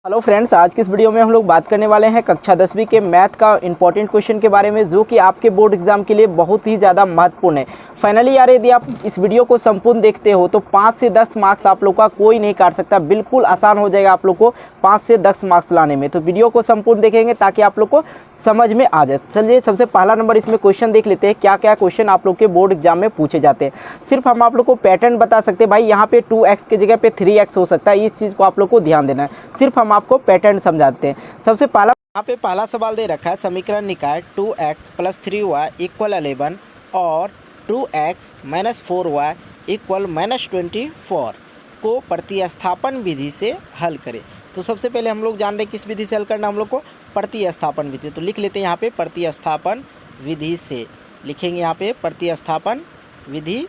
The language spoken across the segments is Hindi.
हेलो फ्रेंड्स, आज की इस वीडियो में हम लोग बात करने वाले हैं कक्षा 10वीं के मैथ का इंपॉर्टेंट क्वेश्चन के बारे में, जो कि आपके बोर्ड एग्जाम के लिए बहुत ही ज़्यादा महत्वपूर्ण है। फाइनली यार, यदि आप इस वीडियो को संपूर्ण देखते हो तो 5 से 10 मार्क्स आप लोग का कोई नहीं काट सकता। बिल्कुल आसान हो जाएगा आप लोग को 5 से 10 मार्क्स लाने में। तो वीडियो को संपूर्ण देखेंगे ताकि आप लोग को समझ में आ जाए। चलिए सबसे पहला नंबर इसमें क्वेश्चन देख लेते हैं, क्या क्या क्वेश्चन आप लोग के बोर्ड एग्जाम में पूछे जाते हैं। सिर्फ हम आप लोग को पैटर्न बता सकते हैं, भाई यहाँ पे 2x की जगह पे 3x हो सकता है। इस चीज़ को आप लोग को ध्यान देना है, सिर्फ हम आपको पैटर्न समझाते हैं। सबसे पहला यहाँ पे पहला सवाल दे रखा है, समीकरण निकाय 2x + 3y = 11 और 2x - 4y = -24 को प्रतिस्थापन विधि से हल करें। तो सबसे पहले हम लोग जान रहे हैं किस विधि से हल करना हम लोग को, प्रतिस्थापन विधि। तो लिख लेते हैं यहाँ पे प्रतिस्थापन विधि से, लिखेंगे यहाँ पे प्रतिस्थापन विधि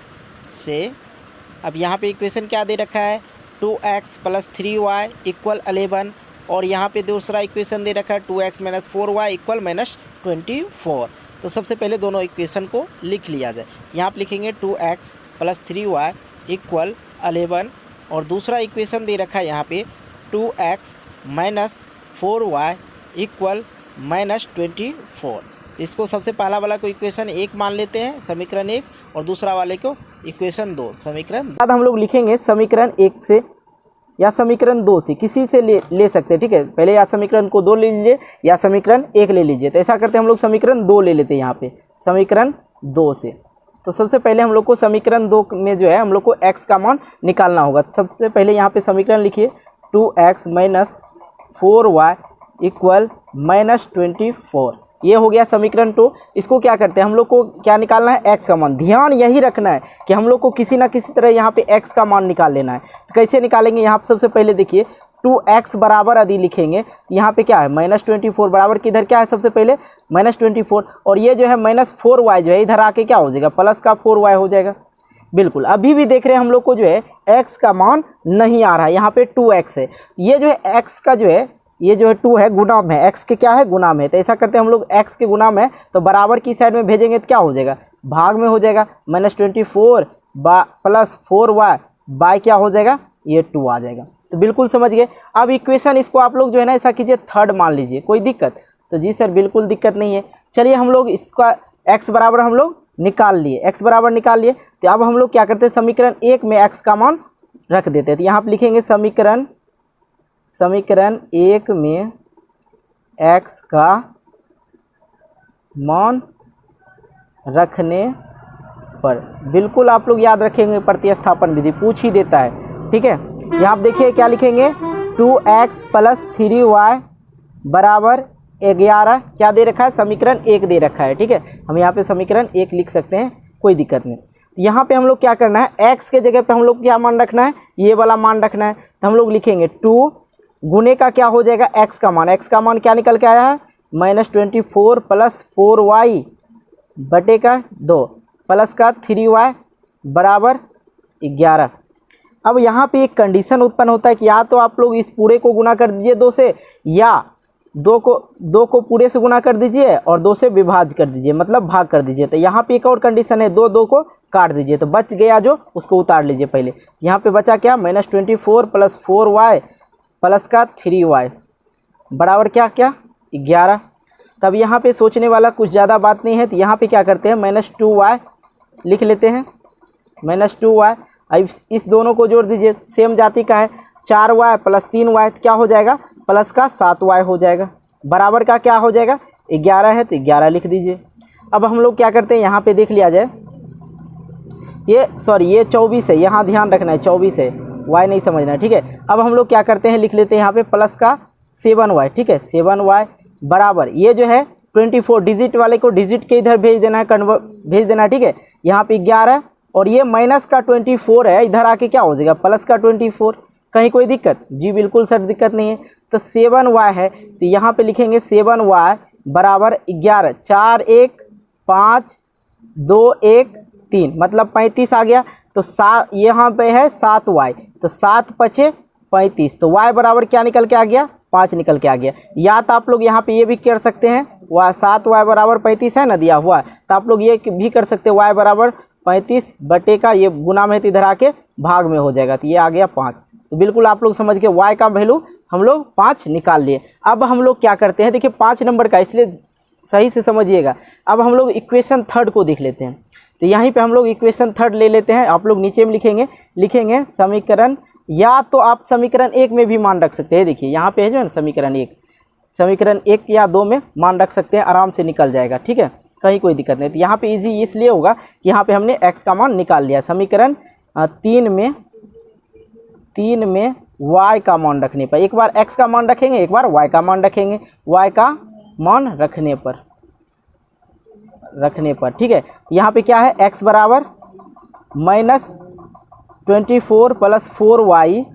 से। अब यहाँ पे इक्वेशन क्या दे रखा है, 2x + 3y = 11 और यहाँ पे दूसरा इक्वेशन दे रखा है 2x - 4y = -24। तो सबसे पहले दोनों इक्वेशन को लिख लिया जाए। यहाँ पे लिखेंगे 2x + 3y = 11 और दूसरा इक्वेशन दे रखा है यहाँ पे 2x - 4y = -24। तो इसको सबसे पहला वाला को इक्वेशन 1 मान लेते हैं, समीकरण 1, और दूसरा वाले को इक्वेशन 2, समीकरण। बाद हम लोग लिखेंगे समीकरण 1 से या समीकरण 2 से, किसी से ले सकते हैं, ठीक है। पहले या समीकरण को 2 ले लीजिए या समीकरण 1 ले लीजिए। तो ऐसा करते हैं हम लोग समीकरण 2 ले लेते हैं यहाँ पे, समीकरण 2 से। तो सबसे पहले हम लोग को समीकरण 2 में जो है हम लोग को x का मान निकालना होगा। सबसे पहले यहाँ पे समीकरण लिखिए 2x - 4y = -24। ये हो गया समीकरण 2। इसको क्या करते हैं, हम लोग को क्या निकालना है, x का मान। ध्यान यही रखना है कि हम लोग को किसी ना किसी तरह यहाँ पे x का मान निकाल लेना है। तो कैसे निकालेंगे, यहाँ पे सबसे पहले देखिए 2x बराबर यदि लिखेंगे तो यहाँ पे क्या है, -24 बराबर किधर क्या है, सबसे पहले -24, और ये जो है -4y जो है इधर आके क्या हो जाएगा, प्लस का 4y हो जाएगा। बिल्कुल अभी भी देख रहे हैं हम लोग को जो है x का मान नहीं आ रहा है, यहाँ पे 2x है। ये जो है x का जो है, ये जो है 2 है, गुणाम है, x के क्या है, गुणाम है। तो ऐसा करते हैं हम लोग x के गुणाम है तो बराबर की साइड में भेजेंगे तो क्या हो जाएगा, भाग में हो जाएगा। -24 + 4y बाय क्या हो जाएगा, ये 2 आ जाएगा। तो बिल्कुल समझ गए। अब इक्वेशन इसको आप लोग जो है ना ऐसा कीजिए, थर्ड मान लीजिए, कोई दिक्कत? तो जी सर बिल्कुल दिक्कत नहीं है। चलिए हम लोग इसका x बराबर हम लोग निकाल लिए, x बराबर निकाल लिए। तो अब हम लोग क्या करते हैं, समीकरण 1 में x का मान रख देते हैं। तो यहाँ पर लिखेंगे समीकरण 1 में x का मान रखने पर, बिल्कुल आप लोग याद रखेंगे प्रतिस्थापन विधि पूछ ही देता है, ठीक है। यहाँ आप देखिए क्या लिखेंगे, 2x + 3y = 11, क्या दे रखा है, समीकरण 1 दे रखा है, ठीक है। हम यहाँ पे समीकरण 1 लिख सकते हैं, कोई दिक्कत नहीं। यहाँ पे हम लोग क्या करना है, x के जगह पे हम लोग क्या मान रखना है, ये वाला मान रखना है। तो हम लोग लिखेंगे 2 गुने का क्या हो जाएगा, x का मान। x का मान क्या निकल के आया है, -24 + 4y / 2 प्लस का 3y = 11। अब यहाँ पे एक कंडीशन उत्पन्न होता है कि या तो आप लोग इस पूरे को गुना कर दीजिए 2 से, या 2 को पूरे से गुना कर दीजिए और 2 से विभाज्य कर दीजिए, मतलब भाग कर दीजिए। तो यहाँ पे एक और कंडीशन है, 2 को काट दीजिए। तो बच गया जो, उसको उतार लीजिए पहले। यहाँ पे बचा क्या, -24 + 4y प्लस का 3y बराबर क्या 11। तब यहाँ पे सोचने वाला कुछ ज़्यादा बात नहीं है। तो यहाँ पे क्या करते हैं, -2y लिख लेते हैं, -2y। अब इस दोनों को जोड़ दीजिए, सेम जाति का है, 4y + 3y क्या हो जाएगा, प्लस का 7y हो जाएगा, बराबर का क्या हो जाएगा, 11 है। तो 11 लिख दीजिए। अब हम लोग क्या करते हैं, यहाँ पे देख लिया जाए, ये 24 है, यहाँ ध्यान रखना है 24 है, y नहीं समझना है, ठीक है। अब हम लोग क्या करते हैं, लिख लेते हैं यहाँ पे प्लस का 7y, ठीक है, 7y बराबर ये जो है 24, डिजिट वाले को डिजिट के इधर भेज देना है, भेज देना है, ठीक है। यहाँ पे 11 और ये माइनस का 24 है, इधर आके क्या हो जाएगा, प्लस का 24। कहीं कोई दिक्कत? जी बिल्कुल सर दिक्कत नहीं है। तो 7y है, तो यहाँ पे लिखेंगे 7y बराबर 11, 4 1 5 2 1 3, मतलब 35 आ गया। तो यहाँ पे है 7y, तो 7 × 5 = 35। तो y बराबर क्या निकल के आ गया, 5 निकल के आ गया। या तो आप लोग यहाँ पे ये भी कर सकते हैं, 7y बराबर 35 है ना दिया हुआ, तो आप लोग ये भी कर सकते हैं, y बराबर 35 बटे का ये गुना में इधर आके भाग में हो जाएगा, तो ये आ गया 5। तो बिल्कुल आप लोग समझ के y का वैल्यू हम लोग 5 निकाल लिए। अब हम लोग क्या करते हैं, देखिए 5 नंबर का, इसलिए सही से समझिएगा। अब हम लोग इक्वेशन थर्ड को देख लेते हैं। तो यहीं पे हम लोग इक्वेशन थर्ड ले लेते हैं। आप लोग नीचे में लिखेंगे समीकरण, या तो आप समीकरण 1 में भी मान रख सकते हैं। देखिए यहाँ पे है जो है ना समीकरण 1 या 2 में मान रख सकते हैं, आराम से निकल जाएगा। ठीक है, कहीं कोई दिक्कत नहीं। तो यहाँ पे इजी इसलिए होगा कि यहाँ पे हमने x का मान निकाल लिया। समीकरण 3 में y का मान रखने पर, एक बार x का मान रखेंगे, एक बार y का मान रखेंगे। y का मान रखने पर ठीक है, यहाँ पे क्या है, x बराबर -24 + 4y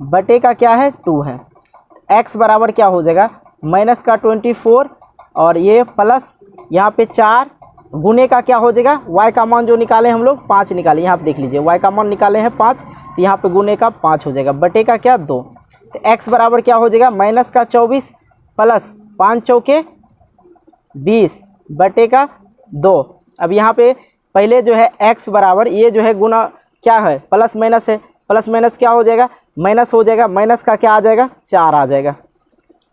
बटे का क्या है 2 है। x बराबर क्या हो जाएगा, माइनस का 24 और ये प्लस यहाँ पे 4 गुने का क्या हो जाएगा, y का मान जो निकाले हम लोग 5 निकाले। यहाँ पे देख लीजिए y का मान निकाले हैं 5, तो यहाँ पे गुने का 5 हो जाएगा, बटे का क्या 2। तो x बराबर क्या हो जाएगा, माइनस का 24 प्लस 5 चौके 20 बटे का 2। अब यहाँ पे पहले जो है x बराबर, ये जो है गुना क्या है, प्लस माइनस है, प्लस माइनस क्या हो जाएगा, माइनस हो जाएगा, माइनस का क्या आ जाएगा 4 आ जाएगा।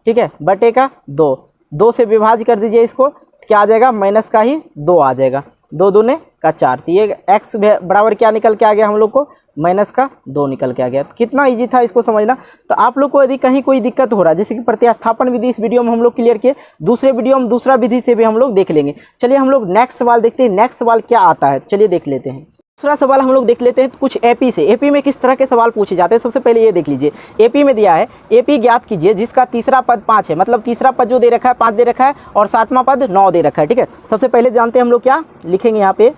ठीक है, बटे का 2 से विभाजित कर दीजिए इसको, क्या आ जाएगा, माइनस का ही 2 आ जाएगा, 2 दूने का 4। तो ये x बराबर क्या निकल के आ गया हम लोग को, माइनस का 2 निकल के आ गया। कितना इजी था इसको समझना। तो आप लोग को यदि कहीं कोई दिक्कत हो रहा है, जैसे कि प्रतिस्थापन विधि इस वीडियो में हम लोग क्लियर किए, दूसरे वीडियो में दूसरा विधि से भी हम लोग देख लेंगे। चलिए हम लोग नेक्स्ट सवाल देखते हैं, नेक्स्ट सवाल क्या आता है, चलिए देख लेते हैं। दूसरा सवाल हम लोग देख लेते हैं कुछ एपी से। एपी में किस तरह के सवाल पूछे जाते हैं, सबसे पहले ये देख लीजिए। एपी में दिया है, एपी ज्ञात कीजिए जिसका तीसरा पद 5 है, मतलब तीसरा पद जो दे रखा है 5 दे रखा है और सातवां पद 9 दे रखा है। ठीक है, सबसे पहले जानते हैं हम लोग क्या लिखेंगे यहाँ पे,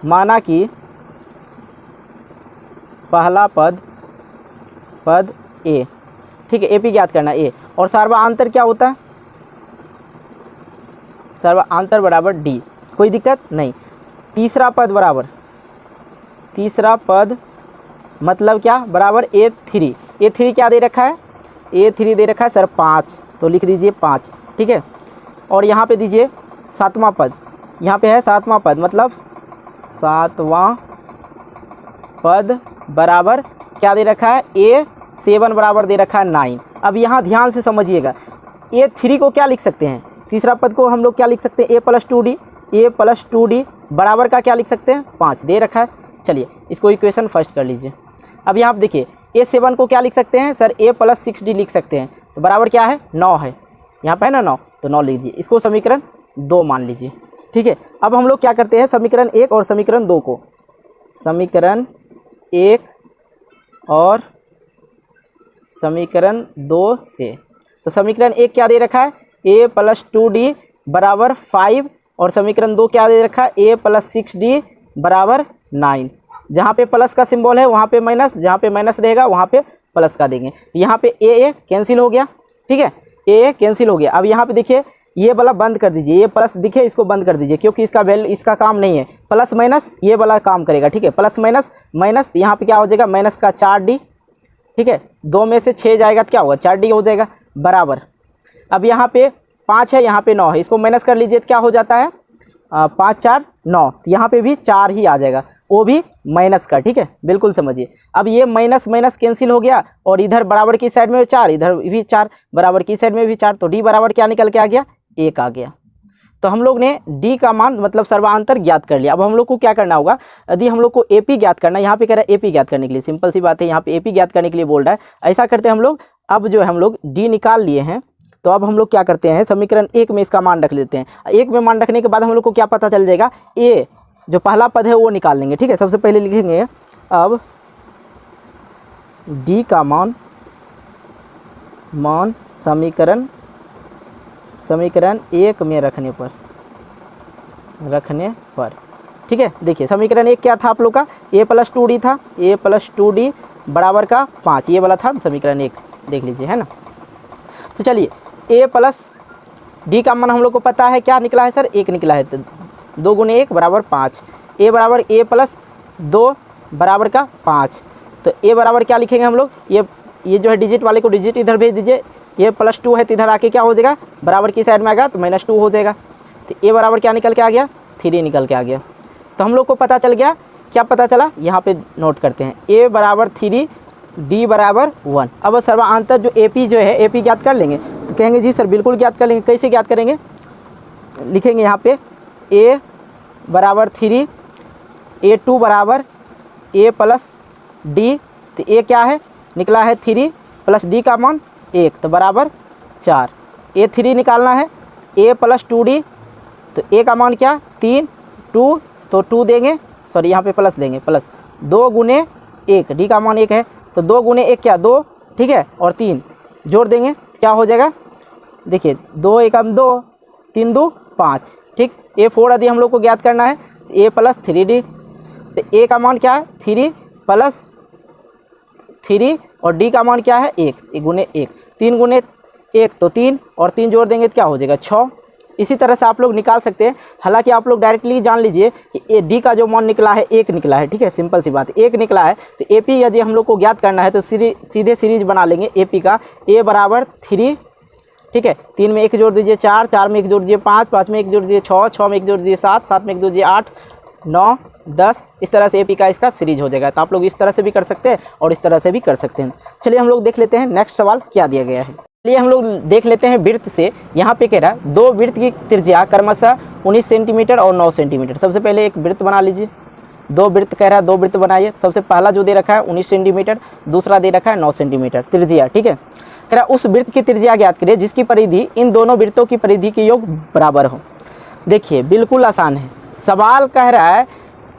माना कि पहला पद ए। ठीक है, एपी ज्ञात करना ए, और सर्वांतर क्या होता है, सर्वांतर बराबर डी, कोई दिक्कत नहीं। तीसरा पद मतलब क्या, बराबर A3। A3 क्या दे रखा है, A3 दे रखा है सर 5, तो लिख दीजिए 5। ठीक है, और यहाँ पे दीजिए सातवां पद, यहाँ पे है सातवां पद, मतलब सातवां पद बराबर क्या दे रखा है, A7 बराबर दे रखा है 9। अब यहाँ ध्यान से समझिएगा, A3 को क्या लिख सकते हैं, तीसरा पद को हम लोग क्या लिख सकते हैं, A + 2D बराबर का क्या लिख सकते हैं, 5 दे रखा है। चलिए इसको इक्वेशन फर्स्ट कर लीजिए। अब यहाँ पे देखिए A7 को क्या लिख सकते हैं सर, A + 6D लिख सकते हैं, तो बराबर क्या है 9 है, यहाँ पे है ना 9, तो 9 लीजिए, इसको समीकरण 2 मान लीजिए। ठीक है, अब हम लोग क्या करते हैं, समीकरण 1 और समीकरण 2 को, समीकरण 1 और समीकरण 2 से, तो समीकरण 1 क्या दे रखा है, A + 2D बराबर 5, और समीकरण 2 क्या दे रखा है, A + 6D बराबर 9। जहाँ पे प्लस का सिंबल है वहाँ पे माइनस, जहाँ पे माइनस रहेगा वहाँ पे प्लस का देंगे। यहाँ पे ए कैंसिल हो गया। ठीक है, ए कैंसिल हो गया। अब यहाँ पे देखिए ये वाला बंद कर दीजिए, ये प्लस दिखे इसको बंद कर दीजिए, क्योंकि इसका वैल्यू, इसका काम नहीं है, प्लस माइनस ये वाला काम करेगा। ठीक है, प्लस माइनस माइनस, यहाँ पे क्या हो जाएगा, माइनस का 4D। ठीक है, 2 में से 6 जाएगा तो क्या होगा, 4D हो जाएगा बराबर। अब यहाँ पे 5 है, यहाँ पे 9 है, इसको माइनस कर लीजिए तो क्या हो जाता है, 5 4 9, तो यहाँ पे भी 4 ही आ जाएगा, वो भी माइनस का। ठीक है, बिल्कुल समझिए। अब ये माइनस माइनस कैंसिल हो गया, और इधर बराबर की साइड में 4, इधर भी 4, बराबर की साइड में भी 4, तो डी बराबर क्या निकल के आ गया, 1 आ गया। तो हम लोग ने डी का मान मतलब सर्वांतर ज्ञात कर लिया। अब हम लोग को क्या करना होगा, यदि हम लोग को एपी ज्ञात करना है, यहाँ पे कह रहा है एपी ज्ञात करने के लिए, सिंपल सी बात है, यहाँ पे एपी ज्ञात करने के लिए बोल रहा है। ऐसा करते हैं हम लोग, अब जो है हम लोग डी निकाल लिए हैं, तो अब हम लोग क्या करते हैं, समीकरण 1 में इसका मान रख लेते हैं। 1 में मान रखने के बाद हम लोग को क्या पता चल जाएगा, ए जो पहला पद है वो निकाल लेंगे। ठीक है, सबसे पहले लिखेंगे अब डी का मान समीकरण 1 में रखने पर। ठीक है, देखिए समीकरण 1 क्या था आप लोग का, A + 2D था, A + 2D बराबर का 5, ये वाला था समीकरण 1, देख लीजिए, है ना। तो चलिए A + D का मान हम लोग को पता है, क्या निकला है सर, 1 निकला है, तो 2 × 1 बराबर 5। A बराबर A + 2 बराबर का 5, तो A बराबर क्या लिखेंगे हम लोग, ये जो है डिजिट वाले को डिजिट इधर भेज दीजिए, ये +2 है तो इधर आके क्या हो जाएगा, बराबर की साइड में आएगा तो -2 हो जाएगा। तो A बराबर क्या निकल के आ गया, 3 निकल के आ गया। तो हम लोग को पता चल गया, क्या पता चला, यहाँ पे नोट करते हैं, A बराबर 3 डी बराबर 1। अब सर्वांतर जो AP जो है AP ज्ञात कर लेंगे, तो कहेंगे जी सर बिल्कुल ज्ञात कर लेंगे। कैसे ज्ञात करेंगे, लिखेंगे यहाँ पे A बराबर 3, A2 बराबर A प्लस D। तो A क्या है, निकला है 3 प्लस D का मान 1, तो बराबर 4। A3 निकालना है, A प्लस 2D, तो A का मान क्या 3, 2, तो 2 देंगे, सॉरी यहाँ पे प्लस देंगे, प्लस 2 गुने 1, D का मान 1 है, तो 2 गुने 1 क्या 2, ठीक है, और 3 जोड़ देंगे, क्या हो जाएगा, देखिए 2 एकम 2, 3 2 5, ठीक। A4 यदि हम लोग को ज्ञात करना है, A प्लस 3D, तो A का मान क्या है 3 प्लस 3 और D का मान क्या है 1 गुने 1, 3 गुने 1 तो 3 और 3 जोड़ देंगे तो क्या हो जाएगा 6। इसी तरह से आप लोग निकाल सकते हैं। हालांकि आप लोग डायरेक्टली जान लीजिए कि D का जो मान निकला है 1 निकला है, ठीक है, सिंपल सी बात है, 1 निकला है। तो AP यदि हम लोग को ज्ञात करना है तो सीधे सीरीज बना लेंगे AP का, A बराबर 3, ठीक है, 3 में 1 जोड़ दीजिए 4, 4 में 1 जोड़ दीजिए 5, 5 में 1 जोड़ दीजिए 6, 6 में 1 जोड़ दीजिए 7, 7 में 1 जोड़ दीजिए 8, 9, 10। इस तरह से AP का इसका सीरीज हो जाएगा। तो आप लोग इस तरह से भी कर सकते हैं और इस तरह से भी कर सकते हैं। चलिए हम लोग देख लेते हैं नेक्स्ट सवाल क्या दिया गया है। चलिए हम लोग देख लेते हैं वृत्त से। यहाँ पे कह रहा है 2 वृत्त की त्रिज्या क्रमशः 19 सेंटीमीटर और 9 सेंटीमीटर। सबसे पहले एक वृत्त बना लीजिए। 2 वृत्त कह रहा है, 2 वृत्त बनाइए। सबसे पहला जो दे रखा है 19 सेंटीमीटर, दूसरा दे रखा है 9 सेंटीमीटर त्रिज्या, ठीक है। कह रहा है उस वृत्त की त्रिज्या ज्ञात करिए जिसकी परिधि इन दोनों वृत्तों की परिधि के योग बराबर हो। देखिए बिल्कुल आसान है। सवाल कह रहा है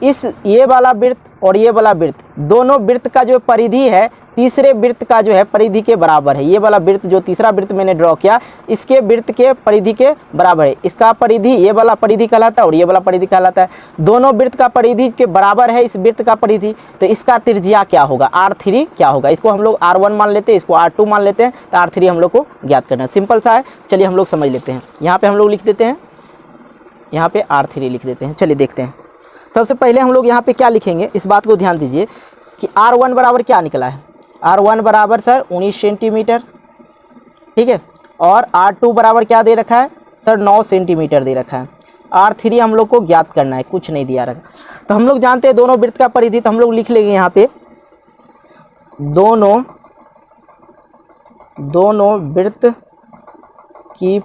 ये वाला वृत्त और ये वाला वृत्त, दोनों वृत्त का जो परिधि है तीसरे वृत्त का जो है परिधि के बराबर है। ये वाला वृत्त जो तीसरा वृत्त मैंने ड्रॉ किया इसके वृत्त के परिधि के बराबर है। इसका परिधि ये वाला परिधि कहलाता है और ये वाला परिधि कहलाता है। दोनों वृत्त का परिधि के बराबर है इस वृत्त का परिधि, तो इसका त्रिज्या क्या होगा, R3 क्या होगा। इसको हम लोग R1 मान लेते हैं, इसको R2 मान लेते हैं, तो R3 हम लोग को ज्ञात करना है। सिंपल सा है, चलिए हम लोग समझ लेते हैं। यहाँ पर हम लोग लिख देते हैं, यहाँ पे R3 लिख देते हैं। चलिए देखते हैं। सबसे पहले हम लोग यहाँ पे क्या लिखेंगे, इस बात को ध्यान दीजिए कि R1 बराबर क्या निकला है। R1 बराबर सर 19 सेंटीमीटर, ठीक है, और R2 बराबर क्या दे रखा है सर 9 सेंटीमीटर दे रखा है। R3 हम लोग को ज्ञात करना है, कुछ नहीं दिया रखा। तो हम लोग जानते हैं दोनों वृत्त का परिधि, तो हम लोग लिख लेंगे यहाँ पे दोनों वृत्त की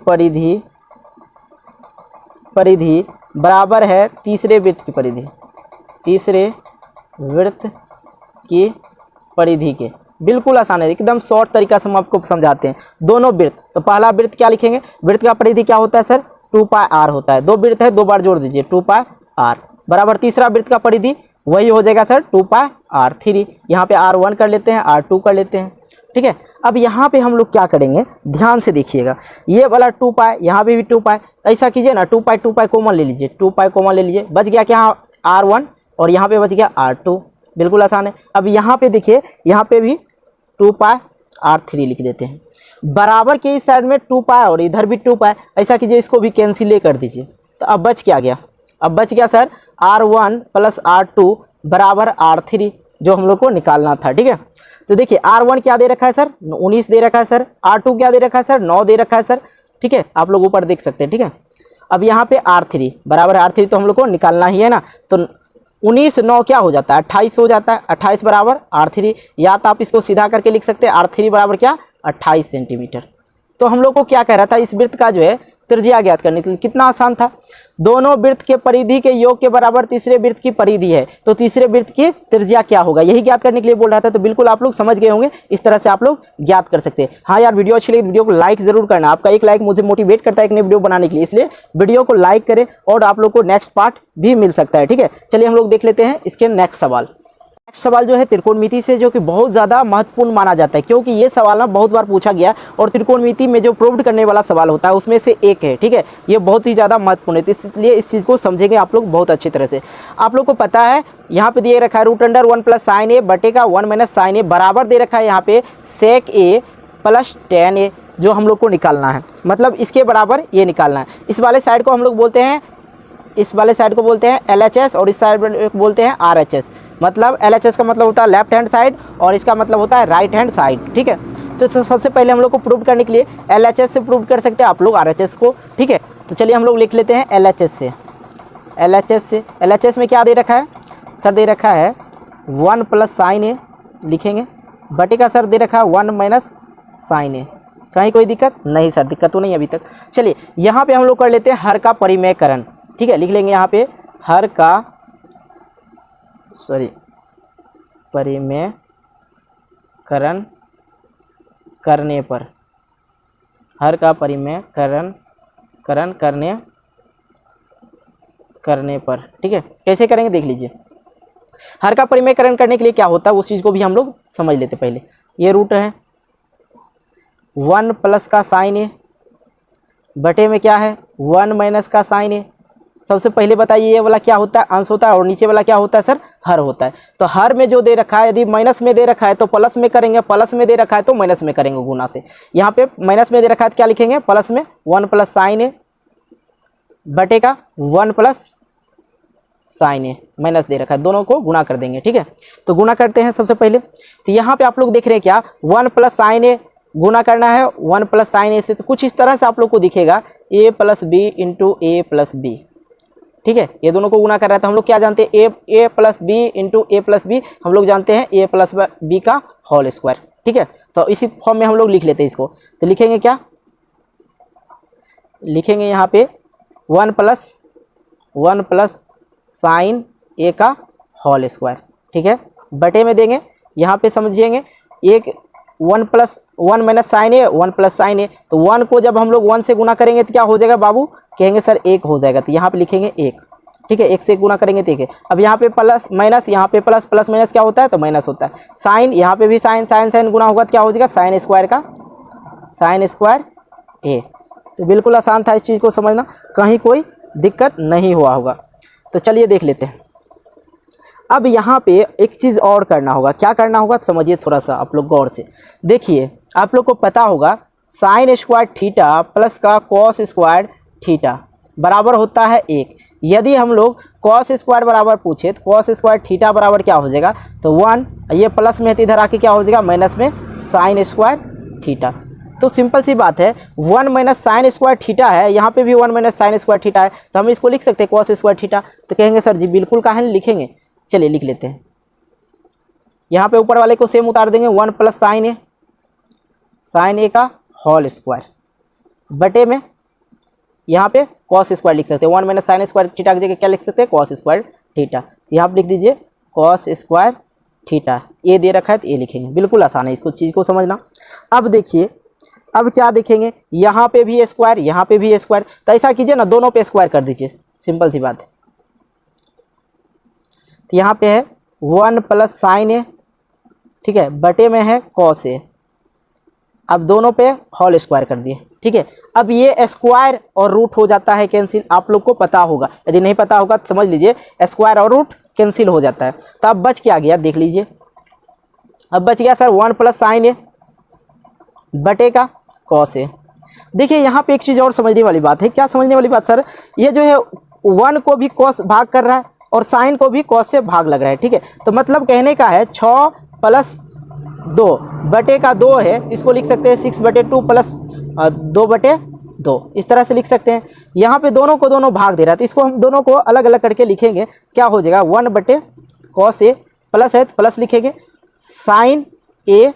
परिधि बराबर है तीसरे वृत्त की परिधि, तीसरे वृत्त की परिधि के। बिल्कुल आसान है, एकदम शॉर्ट तरीका से हम आपको समझाते हैं। दोनों वृत्त, तो पहला वृत्त क्या लिखेंगे, वृत्त का परिधि क्या होता है सर 2πr होता है। 2 वृत्त है, 2 बार जोड़ दीजिए 2πr बराबर तीसरा वृत्त का परिधि वही हो जाएगा सर 2πr3। यहाँ पे R1 कर लेते हैं, R2 कर लेते हैं, ठीक है। अब यहाँ पे हम लोग क्या करेंगे, ध्यान से देखिएगा, ये वाला 2π, यहाँ पे भी 2π, ऐसा कीजिए ना 2π कॉमन ले लीजिए, 2π कॉमन ले लीजिए, बच गया क्या R1 और यहाँ पे बच गया R2। बिल्कुल आसान है। अब यहाँ पे देखिए, यहाँ पे भी 2πr3 लिख देते हैं। बराबर के इस साइड में 2π और इधर भी 2π, ऐसा कीजिए इसको भी कैंसिल कर दीजिए। तो अब बच क्या गया, अब बच गया सर R1 प्लस R2 बराबर R3, जो हम लोग को निकालना था, ठीक है। तो देखिए R1 क्या दे रखा है सर 19 दे रखा है सर, R2 क्या दे रखा है सर 9 दे रखा है सर, ठीक है, आप लोग ऊपर देख सकते हैं, ठीक है। अब यहाँ पे R3 बराबर R3 तो हम लोग को निकालना ही है ना, तो 19 9 क्या हो जाता है 28 हो जाता है, 28 बराबर R3, या तो आप इसको सीधा करके लिख सकते हैं R3 बराबर क्या 28 सेंटीमीटर। तो हम लोग को क्या कह रहा था, इस वृत्त का जो है त्रिज्या ज्ञात करने के लिए, कितना आसान था, दोनों वृत्त के परिधि के योग के बराबर तीसरे वृत्त की परिधि है, तो तीसरे वृत्त की त्रिज्या क्या होगा यही ज्ञात करने के लिए बोल रहा था। तो बिल्कुल आप लोग समझ गए होंगे, इस तरह से आप लोग ज्ञात कर सकते हैं। हाँ यार, वीडियो अच्छी लगी वीडियो को लाइक जरूर करना, आपका एक लाइक मुझे मोटिवेट करता है एक नई वीडियो बनाने के लिए, इसलिए वीडियो को लाइक करें और आप लोग को नेक्स्ट पार्ट भी मिल सकता है, ठीक है। चलिए हम लोग देख लेते हैं इसके नेक्स्ट सवाल। नेक्स्ट सवाल जो है त्रिकोणमिति से, जो कि बहुत ज़्यादा महत्वपूर्ण माना जाता है, क्योंकि ये सवाल ना बहुत बार पूछा गया और त्रिकोणमिति में जो प्रूव्ड करने वाला सवाल होता है उसमें से एक है, ठीक है। ये बहुत ही ज़्यादा महत्वपूर्ण है, तो इसलिए इस चीज़ को समझेंगे आप लोग बहुत अच्छी तरह से। आप लोग को पता है यहाँ पे दिए रखा है √1 प्लस साइन ए बटे का 1 माइनस साइन ए बराबर दे रखा है यहाँ पे सेक ए प्लस टेन ए, जो हम लोग को निकालना है, मतलब इसके बराबर ये निकालना है। इस वाले साइड को हम लोग बोलते हैं, इस वाले साइड को बोलते हैं LHS और इस साइड बोलते हैं RHS। मतलब LHS का मतलब होता है लेफ्ट हैंड साइड और इसका मतलब होता है राइट हैंड साइड, ठीक है। तो सबसे पहले हम लोग को प्रूव करने के लिए LHS से प्रूव कर सकते हैं आप लोग RHS को, ठीक है। तो चलिए हम लोग लिख लेते हैं LHS से। LHS में क्या दे रखा है सर, दे रखा है 1 प्लस साइन ए लिखेंगे, बटे का सर दे रखा है 1 माइनस साइन ए। कहीं कोई दिक्कत नहीं सर, दिक्कत तो नहीं अभी तक। चलिए यहाँ पे हम लोग कर लेते हैं हर का परिमेयकरण। ठीक है, लिख लेंगे यहाँ पे हर का परिमेयकरण करने पर, हर का परिमेयकरण करने पर। ठीक है, कैसे करेंगे देख लीजिए। हर का परिमेयकरण करने के लिए क्या होता है उस चीज़ को भी हम लोग समझ लेते पहले। ये रूट है 1 प्लस का साइन ए बटे में क्या है 1 माइनस का साइन ए। सबसे पहले बताइए ये वाला क्या होता है, अंश होता है, और नीचे वाला क्या होता है सर, हर होता है। तो हर में जो दे रखा है, यदि माइनस में दे रखा है तो प्लस में करेंगे, प्लस में दे रखा है तो माइनस में करेंगे गुना से। यहाँ पे माइनस में दे रखा है तो क्या लिखेंगे, प्लस में 1 प्लस साइन ए बटे का 1 प्लस साइन ए, माइनस दे रखा है, दोनों को गुना कर देंगे। ठीक है, तो गुना करते हैं सबसे पहले। तो यहाँ पे आप लोग देख रहे हैं क्या 1 प्लस साइन ए गुना करना है 1 प्लस साइन ए से, तो कुछ इस तरह से आप लोग को दिखेगा a plus B into A plus B. ठीक है, ये दोनों को गुना कर रहा है तो हम लोग क्या जानते हैं ए plus B into A plus B, हम लोग जानते हैं ए प्लस बी का होल स्क्वायर। ठीक है, तो इसी फॉर्म में हम लोग लिख लेते हैं इसको। तो लिखेंगे क्या, लिखेंगे यहाँ पे 1 प्लस साइन ए का होल स्क्वायर। ठीक है, बटे में देंगे, यहाँ पे समझिएंगे एक 1 माइनस साइन ए 1 प्लस साइन ए, तो 1 को जब हम लोग 1 से गुना करेंगे तो क्या हो जाएगा बाबू, कहेंगे सर 1 हो जाएगा, तो यहाँ पे लिखेंगे 1। ठीक है, 1 से गुना करेंगे तो 1 है। अब यहाँ पे प्लस माइनस, यहाँ पे प्लस, प्लस माइनस क्या होता है तो माइनस होता है। साइन, यहाँ पे भी साइन गुना होगा तो क्या हो जाएगा साइन स्क्वायर का साइन स्क्वायर ए। तो बिल्कुल आसान था इस चीज़ को समझना, कहीं कोई दिक्कत नहीं हुआ होगा। तो चलिए देख लेते हैं। अब यहाँ पे एक चीज़ और करना होगा, क्या करना होगा समझिए थोड़ा सा आप लोग गौर से देखिए। आप लोग को पता होगा साइन स्क्वायर थीटा प्लस का कॉस स्क्वायर थीटा बराबर होता है 1। यदि हम लोग कॉस स्क्वायर बराबर पूछे तो कॉस स्क्वायर थीटा बराबर क्या हो जाएगा, तो 1, ये प्लस में है तो इधर आके क्या हो जाएगा माइनस में साइन स्क्वायर थीटा। तो सिंपल सी बात है 1 माइनस साइन स्क्वायर थीटा है, यहाँ पे भी 1 माइनस साइन स्क्वायर थीटा है, तो हम इसको लिख सकते हैं कॉस स्क्वायर थीटा। तो कहेंगे सर जी बिल्कुल काहे नहीं लिखेंगे, चलिए लिख लेते हैं। यहाँ पे ऊपर वाले को सेम उतार देंगे 1 प्लस साइन ए का होल स्क्वायर बटे में यहाँ पे कॉस स्क्वायर लिख सकते हैं। 1 माइनस साइन स्क्वायर थीटा की जगह क्या लिख सकते हैं कॉस स्क्वायर थीटा। यहाँ पे लिख दीजिए कॉस स्क्वायर थीटा, ए दे रखा है तो ए लिखेंगे। बिल्कुल आसान है इसको चीज़ को समझना। अब देखिए, अब क्या देखेंगे, यहाँ पे भी स्क्वायर, यहाँ पे भी स्क्वायर, तो ऐसा कीजिए ना दोनों पे स्क्वायर कर दीजिए, सिंपल सी बात है। तो यहाँ पे है 1 प्लस साइन ए, ठीक है, बटे में है कॉस ए। अब दोनों पे होल स्क्वायर कर दिए। ठीक है, अब ये स्क्वायर और रूट हो जाता है कैंसिल, आप लोग को पता होगा, यदि नहीं पता होगा तो समझ लीजिए स्क्वायर और रूट कैंसिल हो जाता है। तो अब बच क्या गया देख लीजिए, अब बच गया सर 1 प्लस साइन ए बटे का कॉस ए। देखिए यहाँ पे एक चीज़ और समझने वाली बात है। क्या समझने वाली बात सर, ये जो है 1 को भी कॉस भाग कर रहा है और साइन को भी कॉस से भाग लग रहा है। ठीक है, तो मतलब कहने का है 6 प्लस 2 बटे का 2 है, इसको लिख सकते हैं 6 बटे 2 प्लस 2 बटे 2, इस तरह से लिख सकते हैं। यहाँ पे दोनों को दोनों भाग दे रहा है, तो इसको हम दोनों को अलग अलग करके लिखेंगे, क्या हो जाएगा 1 बटे कॉस ए, प्लस है तो प्लस लिखेंगे, साइन ए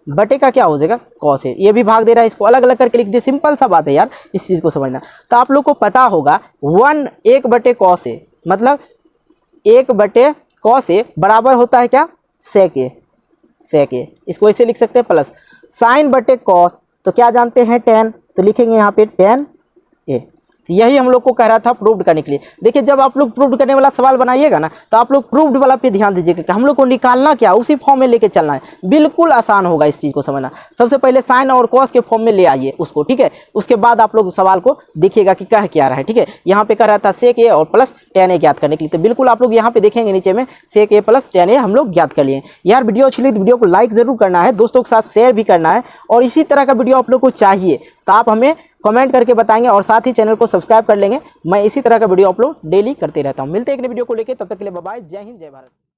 बटे का क्या हो जाएगा कॉस ए। ये भी भाग दे रहा है, इसको अलग अलग करके लिख दिए। सिंपल सा बात है यार, इस चीज़ को समझना। तो आप लोग को पता होगा 1 बटे कॉस ए, मतलब 1 बटे कॉस ए बराबर होता है क्या सेक ए, इसको ऐसे लिख सकते हैं प्लस साइन बटे कॉस, तो क्या जानते हैं tan, तो लिखेंगे यहाँ पे tan ए। यही हम लोग को कह रहा था प्रूव्ड करने के लिए। देखिए जब आप लोग प्रूव्ड करने वाला सवाल बनाइएगा ना, तो आप लोग प्रूव्ड वाला पे ध्यान दीजिएगा कि हम लोग को निकालना क्या, उसी फॉर्म में लेके चलना है। बिल्कुल आसान होगा इस चीज़ को समझना। सबसे पहले साइन और कॉस के फॉर्म में ले आइए उसको, ठीक है, उसके बाद आप लोग सवाल को देखिएगा कि कह क्या रहा है। ठीक है, यहाँ पे कह रहा था सेक ए और प्लस tan ए ज्ञात करने के लिए, तो बिल्कुल आप लोग यहाँ पे देखेंगे नीचे में सेक ए प्लस tan ए हम लोग ज्ञात कर लिए। यार वीडियो अच्छी लगी तो वीडियो को लाइक ज़रूर करना है, दोस्तों के साथ शेयर भी करना है, और इसी तरह का वीडियो आप लोग को चाहिए तो आप हमें कमेंट करके बताएंगे, और साथ ही चैनल को सब्सक्राइब कर लेंगे। मैं इसी तरह का वीडियो अपलोड डेली करते रहता हूँ। मिलते हैं एक नई वीडियो को लेकर, तब तक के लिए बाय बाय, जय हिंद जय भारत।